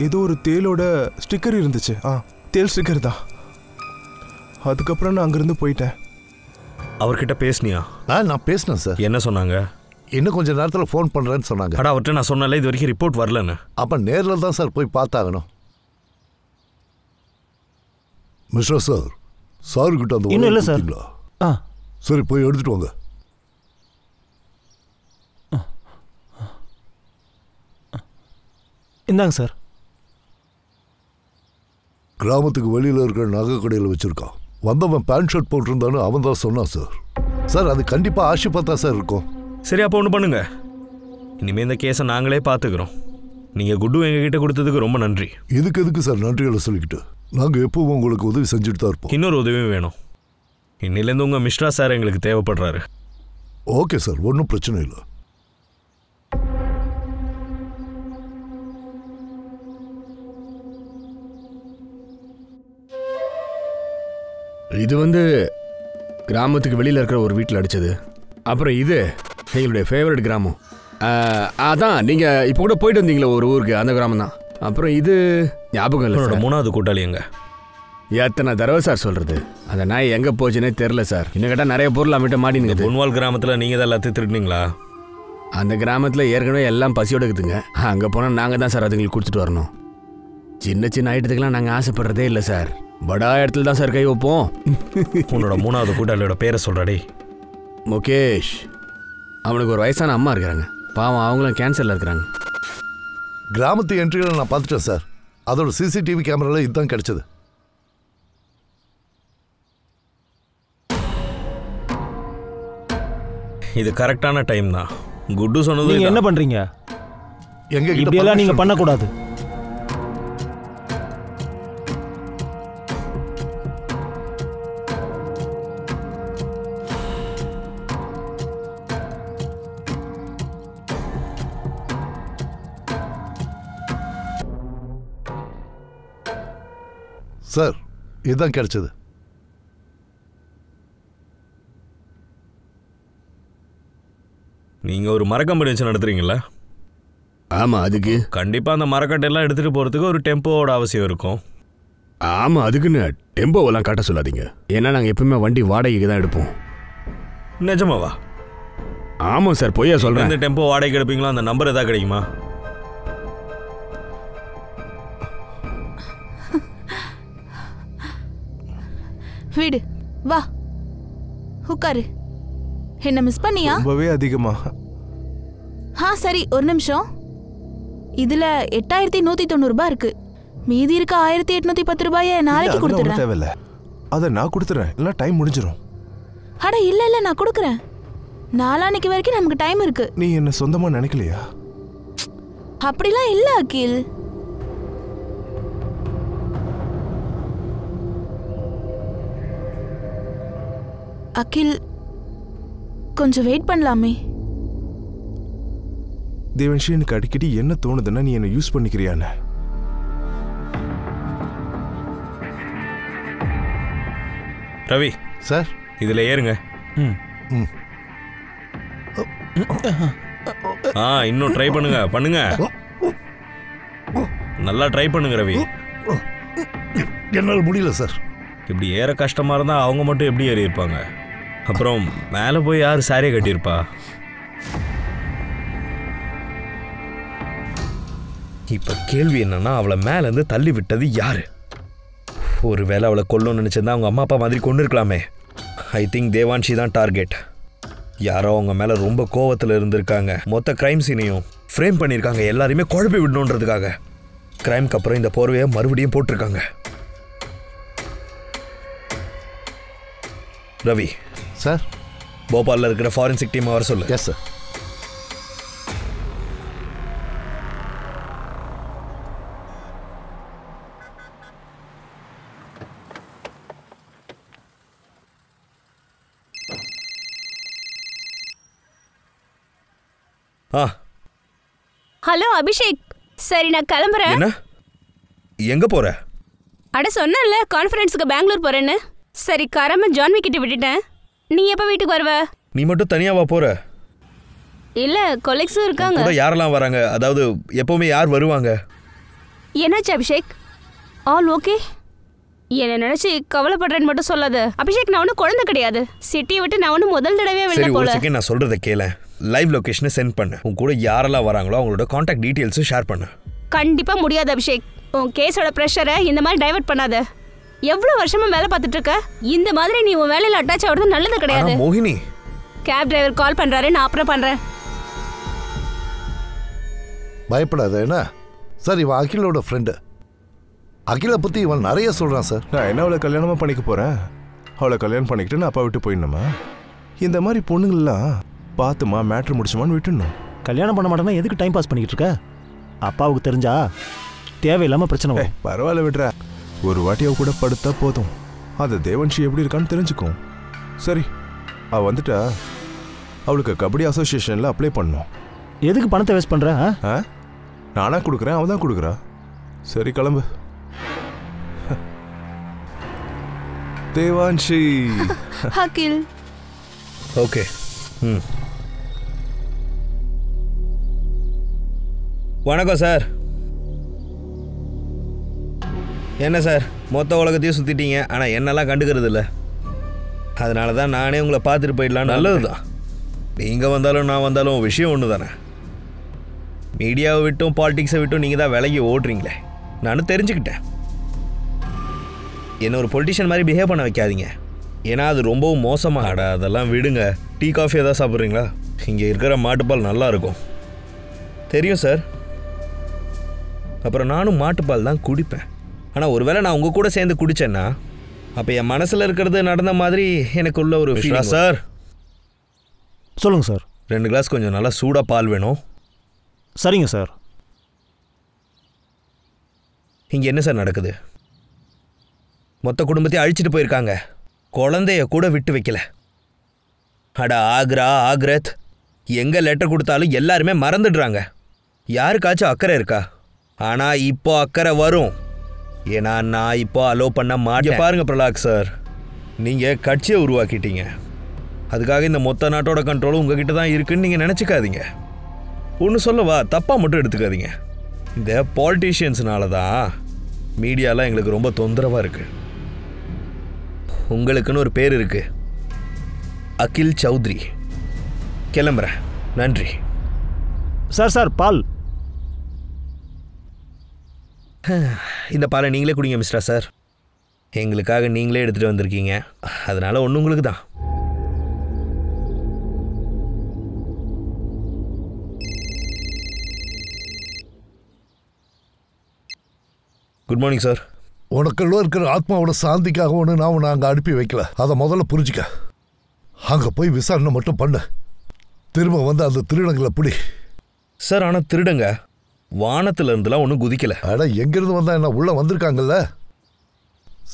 ஏதோ ஒரு தேலோட ஸ்டிக்கர் இருந்துச்சு. தேல் ஸ்டிக்கர் தான். அதுக்கப்புறம் நான் அங்கிருந்து போயிட்டேன். அவர்கிட்ட பேசுனியா? நான் பேசினேன் சார். என்ன சொன்னாங்க? இன்னும் கொஞ்சம் நேரத்தில் ஃபோன் பண்ணுறேன்னு சொன்னாங்க. அடா அவர்கிட்ட நான் சொன்னால இது வரைக்கும் ரிப்போர்ட் வரலன்னு. அப்போ நேரில் தான் சார் போய் பார்த்தாகணும். மிஸ்டர் சார், சாருக்கிட்ட அந்த இன்னும் இல்லை சார். சரி போய் எடுத்துட்டு வாங்க. இந்தாங்க சார். கிராமத்துக்கு வெளியில் இருக்கிற நகை கடையில் வச்சிருக்கான். வந்தவன் பேண்ட் ஷர்ட் போட்டிருந்தான்னு அவன் தான் சொன்னான் சார். சார் அது கண்டிப்பாக ஆஷிப்பா தான் சார் இருக்கும். சரி அப்போ ஒன்று பண்ணுங்க. இனிமேல் இந்த கேஸை நாங்களே பார்த்துக்கிறோம். நீங்கள் குட்டு எங்ககிட்ட கொடுத்ததுக்கு ரொம்ப நன்றி. இதுக்கு எதுக்கு சார் நன்றிகளை சொல்லிக்கிட்டு? நாங்கள் எப்பவும் உங்களுக்கு உதவி செஞ்சுட்டு தான் இருப்போம். இன்னொரு உதவியும் வேணும். இன்னிலேருந்து உங்கள் மிஸ்ரா சார் எங்களுக்கு தேவைப்படுறாரு. ஓகே சார், ஒன்றும் பிரச்சனை இல்லை. இது கிராமத்துக்கு வெளியில் இருக்கிற ஒரு வீட்டில் அடித்தது. அப்புறம் இது எங்களுடைய ஃபேவரட் கிராமம். அதான் நீங்கள் இப்போ கூட போயிட்டு வந்தீங்களே ஒரு ஊருக்கு, அந்த கிராமம் தான். அப்புறம் இது ஞாபகம் இல்லை. 3வது கூட்டாளி எங்க? எத்தனை தடவை சார் சொல்கிறது? அந்த நாய் எங்கே போச்சுன்னே தெரில சார். இன்னும் கேட்டால் நிறைய பொருள் அவன்கிட்ட மாட்டினுங்க. பொன்வால் கிராமத்தில் நீங்கள் தான் எல்லாத்தையும் திருட்டினீங்களா? அந்த கிராமத்தில் ஏற்கனவே எல்லாம் பசியோட இருக்குதுங்க. அங்கே போனால் நாங்கள் தான் சார் அதுங்களுக்கு கொடுத்துட்டு வரணும். சின்ன சின்ன ஐட்டத்துக்கெல்லாம் நாங்கள் ஆசைப்படுறதே இல்லை சார். படா இடத்துல தான் சார் கை வைப்போம். உன்னோட 3வது கூட்டாளியோட பேரை சொல்கிறாடே. முகேஷ். அவனுக்கு ஒரு வயசான அம்மா இருக்கிறாங்க. பாவம் அவங்களும் கேன்சரில் இருக்கிறாங்க. கிராமத்து என்ட்ரிகளை நான் பார்த்துட்டேன் சார். அதோட சிசிடிவி கேமரால இதுதான் கிடைச்சது. இது கரெக்டான டைம் தான். குட்டு சொன்னது. நீங்க என்ன பண்றீங்க? எங்க இப்படியெல்லாம் நீங்க பண்ணக்கூடாது. சார் இதுதான் கிடைச்சது. நீங்க ஒரு மரக்கம்பெனி வச்சு நடத்துறீங்களா? ஆமா. அதுக்கு கண்டிப்பா அந்த மரக்கட்டையெல்லாம் எடுத்துட்டு போறதுக்கு ஒரு டெம்போவோட அவசியம் இருக்கும். ஆமா, அதுக்குன்னு டெம்போவெல்லாம் காட்ட சொல்லாதீங்க. ஏன்னா நாங்கள் எப்பவுமே வண்டி வாடகைக்கு தான் எடுப்போம். நிஜமாவா? ஆமாம் சார், பொய்யா சொல்கிறேன். இந்த டெம்போ வாடகைக்கு எடுப்பீங்களா? அந்த நம்பர் எதாவது கிடைக்குமா? வீடு வா உட்காரு. என்ன மிஸ் பண்ணியா? ரொம்பவே அதிகமா. சரி ஒரு நிமிஷம். இதுல 8190 ரூபாய் இருக்கு. மீதி இருக்க 1810 ரூபாயை நாளைக்கு கொடுத்துறேன். தேவையில்ல, அதை நான் கொடுத்துறேன். இல்ல டைம் முடிஞ்சிடும். அட இல்ல நான் கொடுக்குறேன். நாளான்னைக்கு வரைக்கும் நமக்கு டைம் இருக்கு. நீ என்ன சொந்தமா நினைக்கலையா? அப்படிலாம் இல்ல அகில். அகில் கொஞ்சம் வெயிட் பண்ணலாமே. தேவன்ஷி, எனக்கு அடிக்கடி என்ன தோணுதுன்னா நீ என்ன யூஸ் பண்ணிக்கிறியான்னு. ரவி சார் இதுல ஏறுங்க. இன்னும் ட்ரை பண்ணுங்க. நல்லா ட்ரை பண்ணுங்க ரவி. என்னால் முடியல சார். இப்படி ஏற கஷ்டமாக இருந்தால் அவங்க மட்டும் எப்படி ஏறி இருப்பாங்க? அப்புறம் மேலே போய் யார் சாரியை கட்டியிருப்பா? இப்போ கேள்வி என்னன்னா, அவளை மேலேருந்து தள்ளி விட்டது யாரு? ஒரு வேளை அவளை கொல்லணும்னு நினச்சிருந்தா அவங்க அம்மா அப்பா மாதிரி கொண்டு இருக்கலாமே. ஐ திங்க் தேவான்ஷி தான் டார்கெட். யாரோ அவங்க மேலே ரொம்ப கோவத்தில் இருந்திருக்காங்க. மொத்த கிரைம் சீனையும் ஃப்ரேம் பண்ணியிருக்காங்க, எல்லாரையுமே குழப்பி விடணுன்றதுக்காக. கிரைம்க்கு அப்புறம் இந்த போர்வையை மறுபடியும் போட்டிருக்காங்க. ரவி சார், போபாலில் இருக்கிற ஃபாரன்சிக் டீம் வர சொல்லு. Yes sir. ஹலோ அபிஷேக், சரி நான் கிளம்புறேன். என்ன? எங்க போற? அட சொன்னேன்ல கான்ஃபரன்ஸுக்கு பெங்களூர் போறேன்னு. சரி கரம ஜான்வி கிட்ட விட்டுட்டேன். நீ எப்ப வீட்டுக்கு வருவ? நீ மட்டும் தனியாவா போற? இல்ல கொலெக்ஸும் இருக்காங்க. கூட யாரெல்லாம் வராங்க? அதாவது எப்பவுமே யார் வருவாங்க? என்னாச்சு அபிஷேக்? All okay? என்ன நினைச்சு கவலைப்படுறேன்னு மட்டும் சொல்லாத அபிஷேக். நான் ஒன்றும் குழந்தை கிடையாது. சிட்டியை விட்டு நான் ஒன்றும் முதல் தடவையா வெளில போல. ஒரு செகண்ட் நான் சொல்றதை கேளு. லைவ் லொகேஷனை சென்ட் பண்ணு. உன் கூட யாரெல்லாம் வராங்களோ அவங்களோட கான்டாக்ட் டீடைல்ஸும் ஷேர் பண்ணு. கண்டிப்பா முடியாது அபிஷேக். உன் கேஸோட ப்ரெஷரை இந்த மாதிரி டைவர்ட் பண்ணாத. எவ்வளவு வருஷமா வேலை பார்த்துட்டு இருக்க? இந்த மாதிரி நீ உன் வேலையில அட்டாச் ஆகிறது நல்லது கிடையாது. மோகினி, கேப் டிரைவர் கால் பண்றாரு, நான் அப்புறம் பண்றேன். பயப்படாத. என்ன சார், இவன் அகிலோட ஃப்ரெண்டு. அகிலை பற்றி இவன் நிறைய சொல்கிறான் சார். நான் என்ன அவளை கல்யாணமாக பண்ணிக்க போகிறேன்? அவளை கல்யாணம் பண்ணிக்கிட்டு நான் அப்பா விட்டு போயிடணுமா? இந்த மாதிரி பொண்ணுங்களெலாம் பார்த்துமா மேட்ரு முடிச்சுமான்னு விட்டுடணும். கல்யாணம் பண்ண மாட்டேன்னா எதுக்கு டைம் பாஸ் பண்ணிக்கிட்டு இருக்க? அப்பாவுக்கு தெரிஞ்சா தேவையில்லாமல் பிரச்சனை வரும். பரவாயில்ல விடுற. ஒரு வாட்டி அவ கூட படுத்தா போதும். அது தேவன்ஷி எப்படி இருக்கான்னு தெரிஞ்சுக்கும். சரி, அவள் வந்துட்டா அவளுக்கு கபடி அசோசியேஷனில் அப்ளை பண்ணணும். எதுக்கு பணத்தை வேஸ்ட் பண்ணுற? நானாக கொடுக்குறேன், அவள் தான் கொடுக்குறா. சரி கிளம்பு. தேவான்ஷி. அகில். ஓகே. வணக்கம் சார். என்ன சார், மொத்த உலகத்தையும் சுற்றிட்டீங்க, ஆனால் என்னெல்லாம் கண்டுக்கிறது இல்லை. அதனால தான் நானே உங்களை பார்த்துட்டு போயிடலாம். நல்லது தான். நீங்கள் வந்தாலும் நான் வந்தாலும் விஷயம் ஒன்று தானே. மீடியாவை விட்டும் பாலிடிக்ஸை விட்டும் நீங்கள் தான் விலகி ஓடுறீங்களே. நானும் தெரிஞ்சுக்கிட்டேன். என்ன ஒரு பொலிட்டிஷியன் மாதிரி பிஹேவ் பண்ண வைக்காதீங்க. ஏன்னா அது ரொம்பவும் மோசமாக. அதெல்லாம் விடுங்க. டீ காஃபி எதாவது சாப்பிட்றீங்களா? இங்கே இருக்கிற மாட்டுப்பால் நல்லா இருக்கும். தெரியும் சார். அப்புறம் நானும் மாட்டுப்பால் தான் குடிப்பேன். ஆனால் ஒருவேளை நான் உங்கள் கூட சேர்ந்து குடித்தேன்னா அப்போ என் மனசில் இருக்கிறது நடந்த மாதிரி எனக்கு உள்ள ஒரு ஃபீல். சார் சொல்லுங்கள் சார். 2 கிளாஸ் கொஞ்சம் நல்லா சூடாக பால் வேணும். சரிங்க சார். இங்கே என்ன சார் நடக்குது? மொத்த குடும்பத்தையும் அழிச்சிட்டு போயிருக்காங்க. குழந்தைய கூட விட்டு வைக்கல. அட ஆக்ரா, ஆக்ரத், எங்கே லெட்டர் கொடுத்தாலும் எல்லாருமே மறந்துடுறாங்க. யாருக்காச்சும் அக்கறை இருக்கா? ஆனால் இப்போ அக்கறை வரும். ஏன்னா நான் இப்போ அலோ பண்ண மாட்டேன். பாருங்க பிரலாக் சார், நீங்கள் கட்சியை உருவாக்கிட்டீங்க. அதுக்காக இந்த மொத்த நாட்டோட கண்ட்ரோலும் உங்ககிட்ட தான் இருக்குன்னு நீங்கள் நினச்சிக்காதீங்க. ஒன்று சொல்லவா, தப்பாக மட்டும் எடுத்துக்காதீங்க. இந்த பாலிட்டிஷியன்ஸ்னால தான் மீடியாலாம் எங்களுக்கு ரொம்ப தொந்தரவாக இருக்குது. உங்களுக்குன்னு ஒரு பேர் இருக்கு, அகில் சௌத்ரி. கிளம்புறேன். நன்றி சார். சார் பால். இந்த பாலை நீங்களே குடிங்க மிஸ்டர் சார். எங்களுக்காக நீங்களே எடுத்துகிட்டு வந்திருக்கீங்க, அதனால் ஒன்று உங்களுக்கு தான். Good morning sir. உனக்குள்ள இருக்கிற ஆத்மாவோட சாந்திக்காக ஒன்று நான் உன்னை அங்கே அனுப்பி வைக்கல. அதை முதல்ல புரிஞ்சுக்க. அங்கே போய் விசாரணை மட்டும் பண்ண. திரும்ப வந்து அந்த திருடங்களை பிடி. சார், ஆனால் திருடங்க வானத்துல இருந்துலாம் ஒன்றும் குதிக்கலை. அட, எங்கிருந்து வந்தா என்ன, உள்ளே வந்திருக்காங்கல்ல.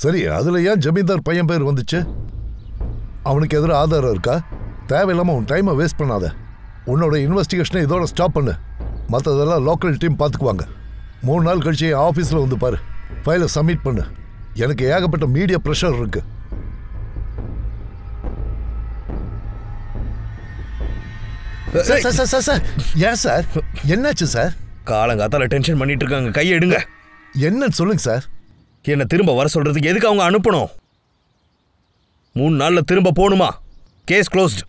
சரி, அதில் ஏன் ஜமீன்தார் பையன் பேர் வந்துச்சு? அவனுக்கு எதிராக ஆதாரம் இருக்கா? தேவையில்லாமல் உன் டைமை வேஸ்ட் பண்ணாத. உன்னோட இன்வெஸ்டிகேஷனை இதோட ஸ்டாப் பண்ணு. மற்றதெல்லாம் லோக்கல் டீம் பார்த்துக்குவாங்க. 3 நாள் கழிச்சு என் ஆஃபீஸில் வந்து பாரு. ஃபைலை சப்மிட் பண்ணு. எனக்கு ஏகப்பட்ட மீடியா ப்ரெஷர் இருக்கு. சார், ஏன் சார், என்னாச்சு சார்? காலங்காத்தால டென்ஷன் பண்ணிட்டு இருக்காங்க. கையை எடுங்க. என்னன்னு சொல்லுங்க சார். என்ன திரும்ப வர சொல்றதுக்கு எதுக்கு அவங்க அனுப்பணும்? 3 நாள்ல திரும்ப போகணுமா? Case closed.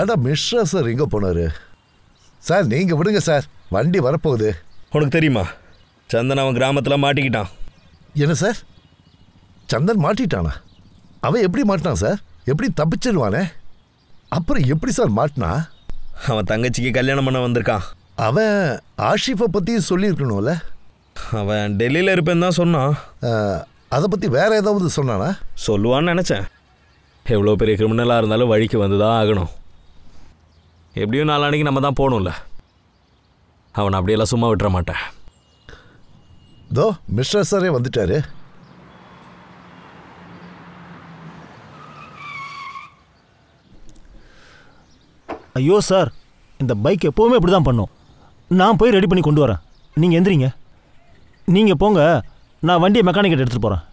அடா மிஸ்ரா சார் எங்கே போனாரு? சார் நீங்கள் விடுங்க சார், வண்டி வரப்போகுது. உனக்கு தெரியுமா சந்தன் அவன் கிராமத்தில் மாட்டிக்கிட்டான். என்ன சார், சந்தன் மாட்டிட்டானா? அவன் எப்படி மாட்டினான் சார்? எப்படி தப்பிச்சிருவானே? அப்புறம் எப்படி சார் மாட்டினா? அவன் தங்கச்சிக்கு கல்யாணம் பண்ண வந்திருக்கான். அவன் ஆஷிஃபை பற்றி சொல்லியிருக்கணும்ல. அவன் டெல்லியில் இருப்பேன்னு தான் சொன்னான். அதை பற்றி வேற ஏதாவது சொன்னானா? சொல்லுவான்னு நினச்சேன். எவ்வளோ பெரிய கிரிமினலாக இருந்தாலும் வழிக்கு வந்து தான் ஆகணும். எப்படியும் நாளானிக்கு நம்ம தான் போகணும்ல. அவனை அப்படியெல்லாம் சும்மா விட்டுற மாட்டேன். தோ மிஸ்டர் சாரே வந்துட்டாரு. ஐயோ சார், இந்த பைக் எப்போவுமே இப்படி தான் பண்ணும். நான் போய் ரெடி பண்ணி கொண்டு வரேன், நீங்கள் எந்திரிங்க. நீங்கள் போங்க, நான் வண்டியை மெக்கானிக்கிட்ட எடுத்துகிட்டு போகிறேன்.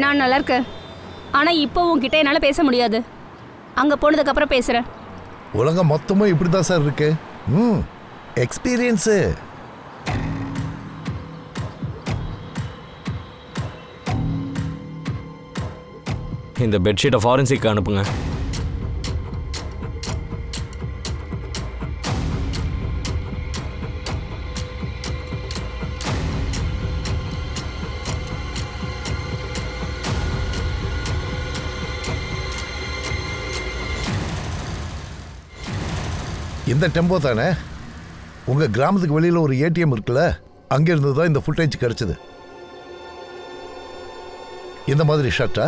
நான் நல்லா இருக்கேன். ஆனால் இப்போ உங்ககிட்ட என்னால் பேச முடியாது. அங்கே போனதுக்கப்புறம் பேசுகிறேன். உலகம் மொத்தமும் இப்படி தான் சார் இருக்கு. எக்ஸ்பீரியன்ஸு. இந்த பெட்ஷீட்டை ஃபாரன்சிக் அனுப்புங்க. இந்த டெம்போ தானே? உங்கள் கிராமத்துக்கு வெளியில் ஒரு ஏடிஎம் இருக்குல்ல, அங்கேருந்து தான் இந்த ஃபுட்டேஜ் கிடச்சிது. இந்த மாதிரி ஷர்ட்டா?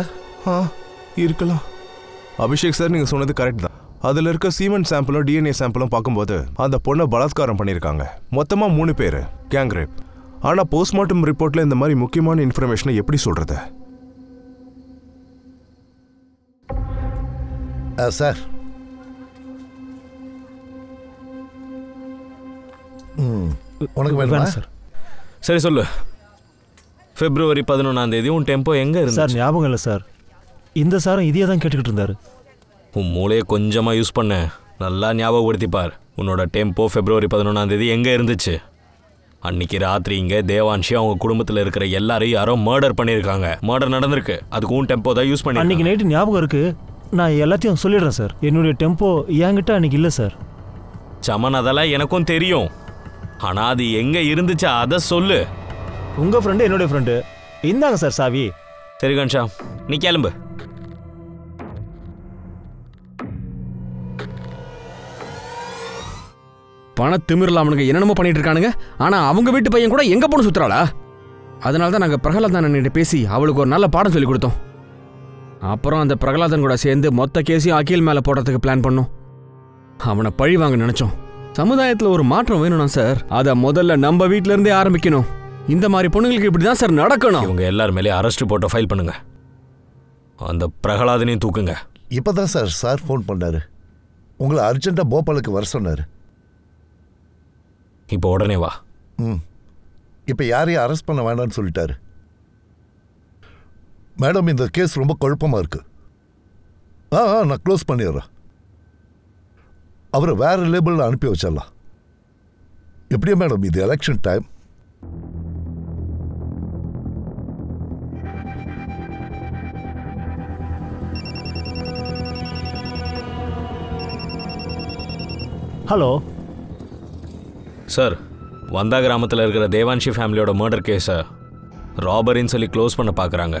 இருக்கலாம். அபிஷேக் சார், நீங்கள் சொன்னது கரெக்ட் தான். அதில் இருக்க சீமெண்ட் சாம்பிளும் டிஎன்ஏ சாம்பிளும் பார்க்கும்போது அந்த பொண்ணை பலாத்காரம் பண்ணியிருக்காங்க. மொத்தமாக 3 பேர் கேங் ரேப். ஆனால் போஸ்ட்மார்ட்டம் ரிப்போர்ட்டில் இந்த மாதிரி முக்கியமான இன்ஃபர்மேஷனை எப்படி சொல்கிறது? சார், உனக்கு வேணும் சார்? சரி சொல்லு. February 11 உன் டெம்போ எங்கே இருந்து? சார் ஞாபகம் இல்லை சார். இந்த சாரம் இதையே தான் கேட்டுக்கிட்டு இருந்தாரு. உன் மூளையை கொஞ்சமாக யூஸ் பண்ண, நல்லா ஞாபகப்படுத்திப்பார். உன்னோட டெம்போ February 11 எங்கே இருந்துச்சு? அன்னைக்கு ராத்திரி இங்கே தேவான்ஷி அவங்க குடும்பத்தில் இருக்கிற எல்லாரையும் யாரோ மர்டர் பண்ணியிருக்காங்க. மர்டர் நடந்திருக்கு. அதுக்கு உன் டெம்போ தான் யூஸ் பண்ணி. அன்னைக்கு நைட்டு ஞாபகம் இருக்கு. நான் எல்லாத்தையும் சொல்லிடுறேன் சார். என்னுடைய டெம்போ என்கிட்ட அன்னைக்கு இல்லை சார். சமன், அதெல்லாம் எனக்கும் தெரியும். ஆனால் அது எங்கே இருந்துச்சு அதை சொல்லு. உங்கள் ஃப்ரெண்டு என்னுடைய ஃப்ரெண்டு. இந்தாங்க சார் சாவி. சரி கன்ஷா, நீ கிளம்பு. பண திமிரில் அவனுங்க என்னென்னமோ பண்ணிட்டு இருக்கானுங்க. ஆனால் அவங்க வீட்டு பையன் கூட எங்கே போன சுற்றுறாளா? அதனால தான் நாங்கள் பிரகலாதன் அண்ணன்கிட்ட பேசி அவளுக்கு ஒரு நல்ல பாடம் சொல்லி கொடுத்தோம். அப்புறம் அந்த பிரகலாதன் கூட சேர்ந்து மொத்த கேஸையும் அகில் மேலே போடுறதுக்கு பிளான் பண்ணோம். அவனை பழி வாங்க நினச்சோம். சமுதாயத்தில் ஒரு மாற்றம் வேணும்னா சார், அதை முதல்ல நம்ம வீட்டிலேருந்தே ஆரம்பிக்கணும். இந்த மாதிரி பொண்ணுங்களுக்கு இப்படி தான் சார் நடக்கணும். இவங்க எல்லாரும் மேலே அரெஸ்ட் போட்டு ஃபைல் பண்ணுங்க. அந்த பிரகலாதனையும் தூக்குங்க. இப்போ தான் சார் ஃபோன் பண்ணாரு. உங்களை அர்ஜென்ட்டாக போபாலுக்கு வர சொன்னார். இப்போ உடனே வா. இப்போ யாரையும் அரெஸ்ட் பண்ண வேண்டாம்னு சொல்லிட்டாரு. மேடம், இந்த கேஸ் ரொம்ப குழப்பமாக இருக்கு. நான் க்ளோஸ் பண்ணிடுறேன். அவரை வேற லேபிளில் அனுப்பி வச்சிடலாம். எப்படியா மேடம், இது எலெக்ஷன் டைம். ஹலோ சார், வந்தா கிராமத்தில் இருக்கிற தேவான்ஷி ஃபேமிலியோட மர்டர் கேஸை ராபரின்னு சொல்லி க்ளோஸ் பண்ண பார்க்குறாங்க.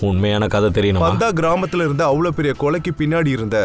உண்மையான கதை தெரியணும். வந்தா கிராமத்தில் இருந்த அவ்வளோ பெரிய கொலைக்கு பின்னாடி இருந்த